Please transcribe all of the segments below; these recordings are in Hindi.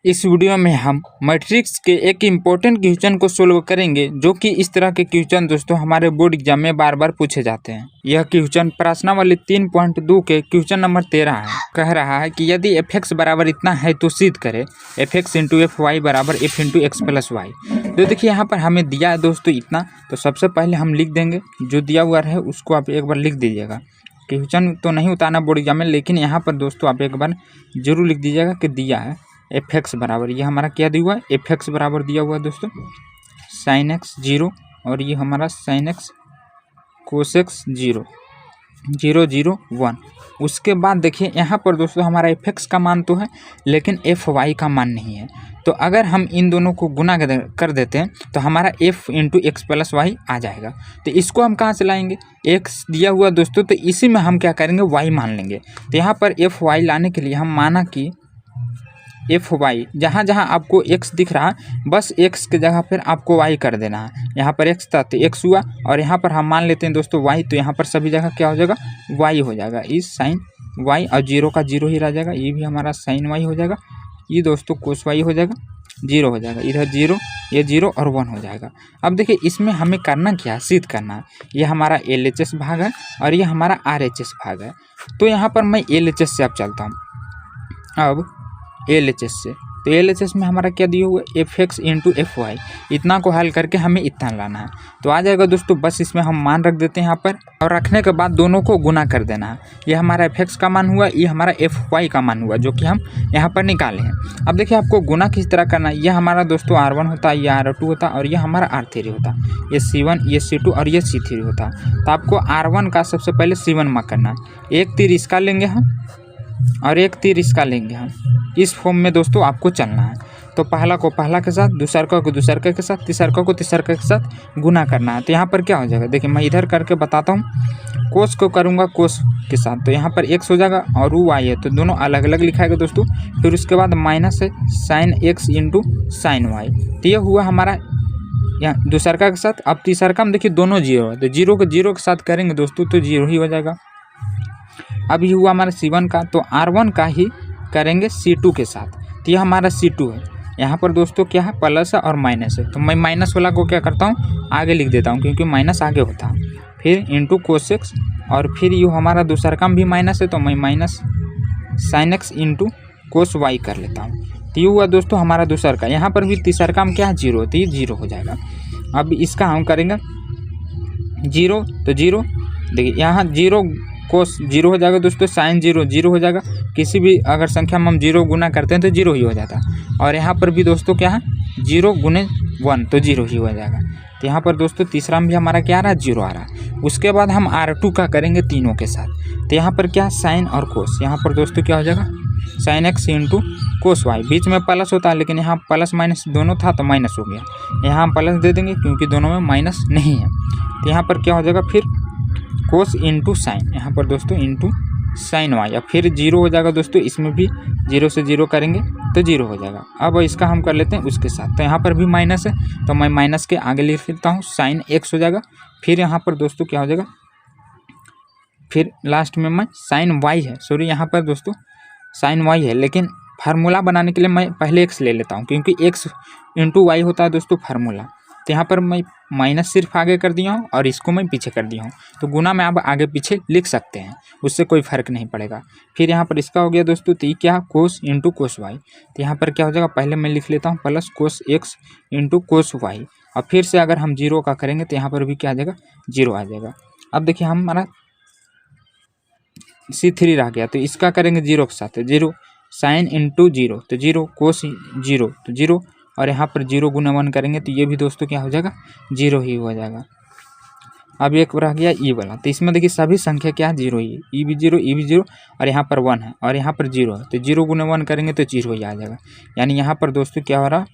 इस वीडियो में हम मैट्रिक्स के एक इम्पोर्टेंट क्वेश्चन को सोल्व करेंगे, जो कि इस तरह के क्वेश्चन दोस्तों हमारे बोर्ड एग्जाम में बार बार पूछे जाते हैं। यह क्वेश्चन प्रश्नावली 3.2 के क्वेश्चन नंबर 13 है। कह रहा है कि यदि f(x) बराबर इतना है तो सिद्ध करें f(x) × fy बराबर f × x + y। तो देखिए यहाँ पर हमें दिया है दोस्तों इतना, तो सबसे पहले हम लिख देंगे जो दिया हुआ है उसको आप एक बार लिख दीजिएगा। क्वेश्चन तो नहीं उतारना बोर्ड एग्जाम में, लेकिन यहाँ पर दोस्तों आप एक बार जरूर लिख दीजिएगा कि दिया है f(x) बराबर, ये हमारा क्या दिया हुआ है, f(x) बराबर दिया हुआ है दोस्तों sin x 0 और ये हमारा sin x cos x 0 0 0 1। उसके बाद देखिए यहाँ पर दोस्तों हमारा f(x) का मान तो है, लेकिन fy का मान नहीं है। तो अगर हम इन दोनों को गुना कर देते हैं तो हमारा f × x + y आ जाएगा। तो इसको हम कहाँ से लाएंगे, x दिया हुआ दोस्तों, तो इसी में हम क्या करेंगे, y मान लेंगे। तो यहाँ पर fy लाने के लिए हम माना कि fy जहाँ जहाँ आपको x दिख रहा है बस x के जगह पर आपको y कर देना है। यहाँ पर x था तो x हुआ, और यहाँ पर हम मान लेते हैं दोस्तों y, तो यहाँ पर सभी जगह क्या हो जाएगा, y हो जाएगा। इस sin y और 0 का 0 ही रह जाएगा, ये भी हमारा sin y हो जाएगा, ये दोस्तों cos y हो जाएगा, 0 हो जाएगा, इधर 0 ये 0 और 1 हो जाएगा। अब देखिए इसमें हमें करना क्या है, सिद्ध करना है। ये हमारा LHS भाग है और ये हमारा RHS भाग है। तो यहाँ पर मैं LHS से अब चलता हूँ। अब LHS से, तो LHS में हमारा क्या दिया हुआ है, f(x) × fy, इतना को हल करके हमें इतना लाना है। तो आ जाएगा दोस्तों, बस इसमें हम मान रख देते हैं यहाँ पर, और रखने के बाद दोनों को गुना कर देना है। ये हमारा f(x) का मान हुआ, ये हमारा fy का मान हुआ, जो कि हम यहाँ पर निकाले हैं। अब देखिए आपको गुना किस तरह करना है। ये हमारा दोस्तों R1 होता है, ये R2 होता है और ये हमारा R3 होता है, ये C1 ये C2 और ये C3 होता है। तो आपको R1 का सबसे पहले C1 में करना है। एक तीर इसका लेंगे हम और एक तीर इसका लेंगे हम, इस फॉर्म में दोस्तों आपको चलना है। तो पहला को पहला के साथ, दूसरा को दूसरा के साथ, तीसरा को तीसरा के साथ गुना करना है। तो यहाँ पर क्या हो जाएगा, देखिए मैं इधर करके बताता हूँ। कोस को करूँगा कोस के साथ, तो यहाँ पर x हो जाएगा और वो y है, तो दोनों अलग अलग लिखाएगा दोस्तों। फिर उसके बाद माइनस है sin x × sin y। तो ये हुआ हमारा यहाँ दूसरा के साथ। अब तीसरा में देखिए दोनों 0 है, तो 0 को 0 के साथ करेंगे दोस्तों तो 0 ही हो जाएगा। अब ये हुआ हमारा C1 का, तो R1 का ही करेंगे C2 के साथ। तो यह हमारा C2 है। यहाँ पर दोस्तों क्या है, प्लस है और माइनस है, तो मैं माइनस वाला को क्या करता हूँ, आगे लिख देता हूँ, क्योंकि माइनस आगे होता है। फिर × cos x, और फिर ये हमारा दूसरा काम भी माइनस है, तो मैं minus sin x × cos y कर लेता हूँ। तो ये हुआ दोस्तों हमारा दूसरा का। यहाँ पर भी तीसरा काम क्या है, 0, तो ये 0 हो जाएगा। अब इसका हम करेंगे 0, तो 0 देखिए यहाँ 0 कोस 0 हो जाएगा दोस्तों, साइन 0 0 हो जाएगा। किसी भी अगर संख्या में हम 0 गुना करते हैं तो 0 ही हो जाता है। और यहाँ पर भी दोस्तों क्या है, 0 × 1 तो 0 ही हो जाएगा। तो यहाँ पर दोस्तों तीसरा में भी हमारा क्या आ रहा है, 0 आ रहा है। उसके बाद हम R2 का करेंगे तीनों के साथ। तो यहाँ पर क्या, साइन और कोस, यहाँ पर दोस्तों क्या हो जाएगा, sin x × cos y। बीच में प्लस होता है, लेकिन यहाँ प्लस माइनस दोनों था तो माइनस हो गया। यहाँ हम प्लस दे देंगे क्योंकि दोनों में माइनस नहीं है। तो यहाँ पर क्या हो जाएगा, फिर cos × sin, यहाँ पर दोस्तों × sin y, या फिर 0 हो जाएगा दोस्तों। इसमें भी 0 से 0 करेंगे तो 0 हो जाएगा। अब इसका हम कर लेते हैं उसके साथ, तो यहाँ पर भी माइनस है, तो मैं माइनस के आगे लिख लेता हूँ, sin x हो जाएगा। फिर यहाँ पर दोस्तों क्या हो जाएगा, फिर लास्ट में मैं sin y है, सॉरी यहाँ पर दोस्तों sin y है, लेकिन फार्मूला बनाने के लिए मैं पहले x ले लेता हूँ, क्योंकि x × y होता है दोस्तों फार्मूला। तो यहाँ पर मैं माइनस सिर्फ आगे कर दिया हूँ और इसको मैं पीछे कर दिया हूँ। तो गुना में आप आगे पीछे लिख सकते हैं, उससे कोई फ़र्क नहीं पड़ेगा। फिर यहाँ पर इसका हो गया दोस्तों, तो ये क्या, cos × cos y। तो यहाँ पर क्या हो जाएगा, पहले मैं लिख लेता हूँ plus cos x × cos y, और फिर से अगर हम 0 का करेंगे तो यहाँ पर भी क्या आ जाएगा, 0 आ जाएगा। अब देखिए हमारा C3 रह गया, तो इसका करेंगे 0 के साथ, 0 sin × 0, तो 0 cos 0 तो 0, और यहाँ पर 0 × 1 करेंगे तो ये भी दोस्तों क्या हो जाएगा, 0 ही हो जाएगा। अब एक रह गया ई वाला, तो इसमें देखिए सभी संख्या क्या है, 0 ही, ई भी 0 और यहाँ पर 1 है और यहाँ पर 0 है, तो 0 × 1 करेंगे तो 0 ही आ जाएगा। यानी यहाँ पर दोस्तों क्या हो रहा,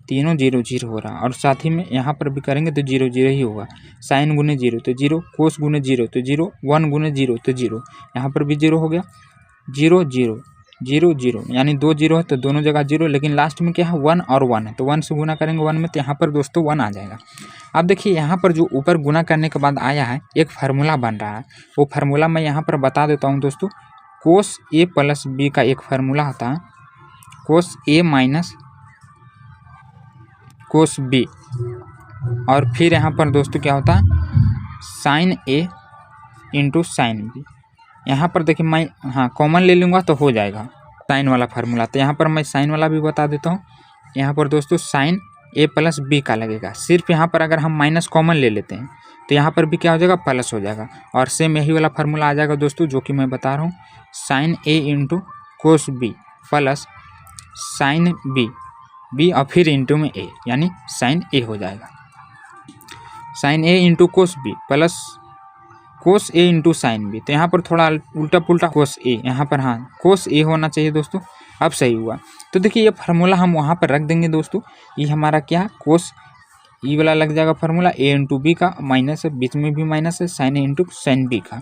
तीनों 0 0 हो रहा, और साथ ही में यहाँ पर भी करेंगे तो 0 0 ही होगा। साइन × 0 तो 0, कोस × 0 तो 0, 1 × 0 तो 0, यहाँ पर भी 0 हो गया, 0 0 0 0, यानी 2 0 है तो दोनों जगह 0, लेकिन लास्ट में क्या है, 1 और 1 है, तो 1 से गुना करेंगे 1 में, तो यहाँ पर दोस्तों 1 आ जाएगा। अब देखिए यहाँ पर जो ऊपर गुना करने के बाद आया है एक फार्मूला बन रहा है, वो फार्मूला मैं यहाँ पर बता देता हूँ दोस्तों। cos a + b का एक फार्मूला होता है, cos a - कोस बी, और फिर यहाँ पर दोस्तों क्या होता है sign A into sine B. यहाँ पर देखिए मैं कॉमन ले लूँगा तो हो जाएगा साइन वाला फार्मूला। तो यहाँ पर मैं साइन वाला भी बता देता हूँ। यहाँ पर दोस्तों साइन ए प्लस बी का लगेगा। सिर्फ यहाँ पर अगर हम माइनस कॉमन ले लेते हैं तो यहाँ पर भी क्या हो जाएगा प्लस हो जाएगा, और सेम यही वाला फार्मूला आ जाएगा दोस्तों जो कि मैं बता रहा हूँ, sine A into cos B plus sine B और फिर इंटू में ए, यानी साइन ए हो जाएगा। Sine A into cos B plus cos A into sine B. तो यहाँ पर थोड़ा उल्टा पुल्टा कोस ए, यहाँ पर कोस ए होना चाहिए दोस्तों। अब सही हुआ। तो देखिए ये फार्मूला हम वहाँ पर रख देंगे दोस्तों। ये हमारा क्या है कोस ई वाला लग जाएगा फार्मूला, ए इंटू बी का माइनस है, बीच में भी माइनस है, sign A into sine B का।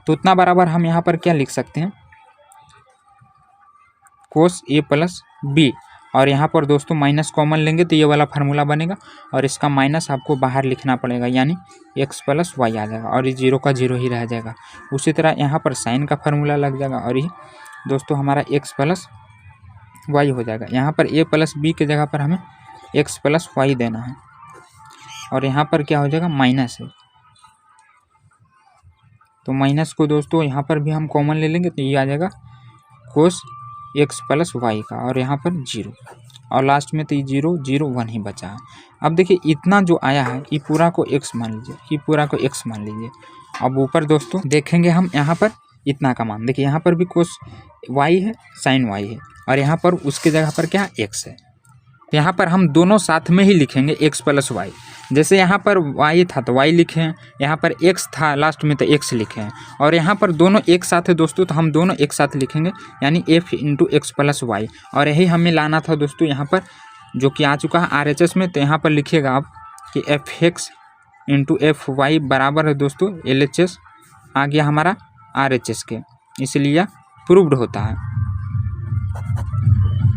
तो उतना बराबर हम यहाँ पर क्या लिख सकते हैं कोस ए प्लस बी, और यहाँ पर दोस्तों माइनस कॉमन लेंगे तो ये वाला फार्मूला बनेगा, और इसका माइनस आपको बाहर लिखना पड़ेगा, यानी x प्लस वाई आ जाएगा, और ये 0 का 0 ही रह जाएगा। उसी तरह यहाँ पर साइन का फार्मूला लग जाएगा, और ये दोस्तों हमारा x प्लस वाई हो जाएगा। यहाँ पर a प्लस बी के जगह पर हमें x प्लस वाई देना है, और यहाँ पर क्या हो जाएगा माइनस है, तो माइनस को दोस्तों यहाँ पर भी हम कॉमन ले लेंगे तो ये आ जाएगा कोस x प्लस वाई का, और यहाँ पर 0, और लास्ट में तो ये 0 0 1 ही बचा है। अब देखिए इतना जो आया है ये पूरा को x मान लीजिए, ये पूरा को x मान लीजिए। अब ऊपर दोस्तों देखेंगे हम यहाँ पर इतना का मान, देखिए यहाँ पर भी कोस y है, साइन y है, और यहाँ पर उसके जगह पर क्या x है। यहाँ पर हम दोनों साथ में ही लिखेंगे x प्लस वाई। जैसे यहाँ पर y था तो y लिखे हैं, यहाँ पर x था लास्ट में तो x लिखे हैं, और यहाँ पर दोनों एक साथ है दोस्तों तो हम दोनों एक साथ लिखेंगे, यानी f into x plus y. और यही हमें लाना था दोस्तों यहाँ पर, जो कि आ चुका है RHS में। तो यहाँ पर लिखिएगा आप कि f x into f y बराबर है दोस्तों LHS, आ गया हमारा RHS के, इसलिए प्रूव्ड होता है।